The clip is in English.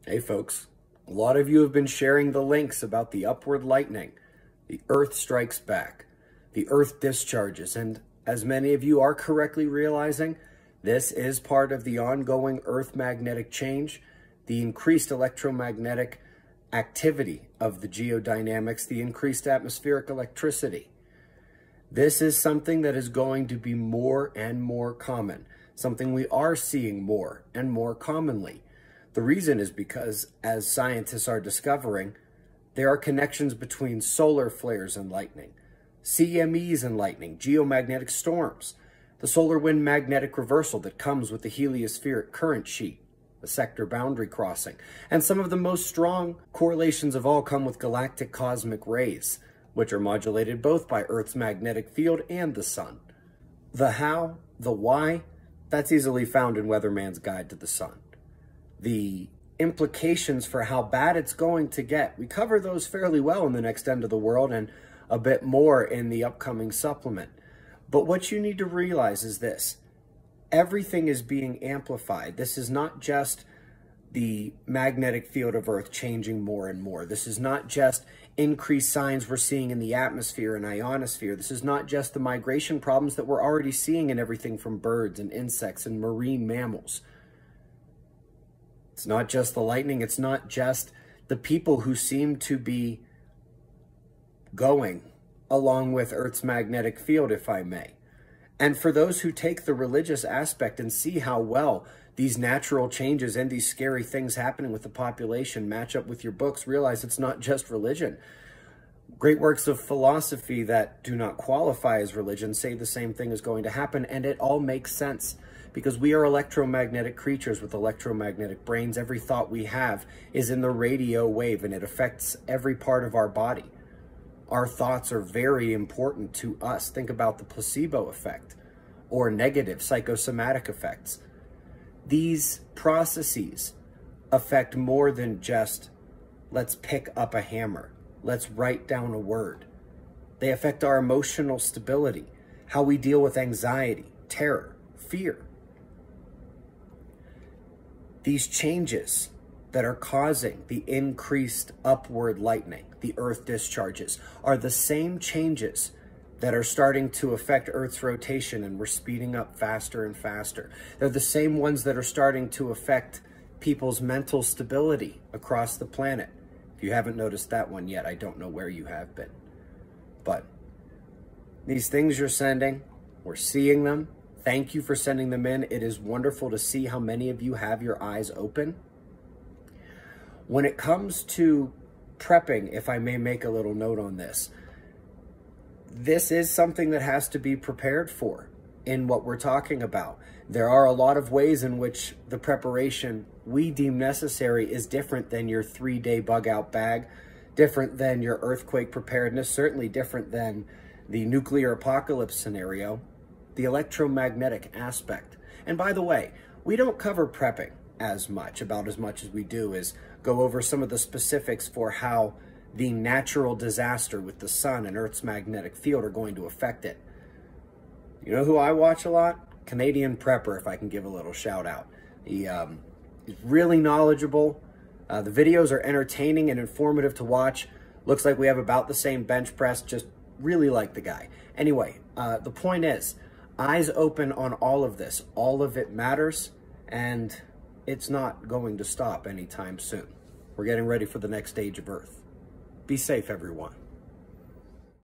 Hey folks, a lot of you have been sharing the links about the upward lightning. The Earth strikes back. The Earth discharges, and as many of you are correctly realizing, this is part of the ongoing Earth magnetic change, the increased electromagnetic activity of the geodynamics, the increased atmospheric electricity. This is something that is going to be more and more common, something we are seeing more and more commonly. The reason is because, as scientists are discovering, there are connections between solar flares and lightning, CMEs and lightning, geomagnetic storms, the solar wind magnetic reversal that comes with the heliospheric current sheet, the sector boundary crossing, and some of the most strong correlations of all come with galactic cosmic rays, which are modulated both by Earth's magnetic field and the sun. The how, the why, that's easily found in Weatherman's Guide to the Sun. The implications for how bad it's going to get, we cover those fairly well in the next End of the World and a bit more in the upcoming supplement. But what you need to realize is this: everything is being amplified. This is not just the magnetic field of Earth changing more and more. This is not just increased signs we're seeing in the atmosphere and ionosphere. This is not just the migration problems that we're already seeing in everything from birds and insects and marine mammals. It's not just the lightning. It's not just the people who seem to be going along with Earth's magnetic field, if I may. And for those who take the religious aspect and see how well these natural changes and these scary things happening with the population match up with your books, realize it's not just religion. Great works of philosophy that do not qualify as religion say the same thing is going to happen, and it all makes sense. Because we are electromagnetic creatures with electromagnetic brains. Every thought we have is in the radio wave, and it affects every part of our body. Our thoughts are very important to us. Think about the placebo effect or negative psychosomatic effects. These processes affect more than just, let's pick up a hammer, let's write down a word. They affect our emotional stability, how we deal with anxiety, terror, fear. These changes that are causing the increased upward lightning, the Earth discharges, are the same changes that are starting to affect Earth's rotation, and we're speeding up faster and faster. They're the same ones that are starting to affect people's mental stability across the planet. If you haven't noticed that one yet, I don't know where you have been. But these things you're sending, we're seeing them. Thank you for sending them in. It is wonderful to see how many of you have your eyes open. When it comes to prepping, if I may make a little note on this, this is something that has to be prepared for in what we're talking about. There are a lot of ways in which the preparation we deem necessary is different than your 3-day bug out bag, different than your earthquake preparedness, certainly different than the nuclear apocalypse scenario. The electromagnetic aspect. And by the way, we don't cover prepping about as much as we do is go over some of the specifics for how the natural disaster with the sun and Earth's magnetic field are going to affect it. You know who I watch a lot? Canadian Prepper, if I can give a little shout out. He is really knowledgeable. The videos are entertaining and informative to watch. Looks like we have about the same bench press, just really like the guy. Anyway, the point is, eyes open on all of this. All of it matters, and it's not going to stop anytime soon. We're getting ready for the next stage of Earth. Be safe, everyone.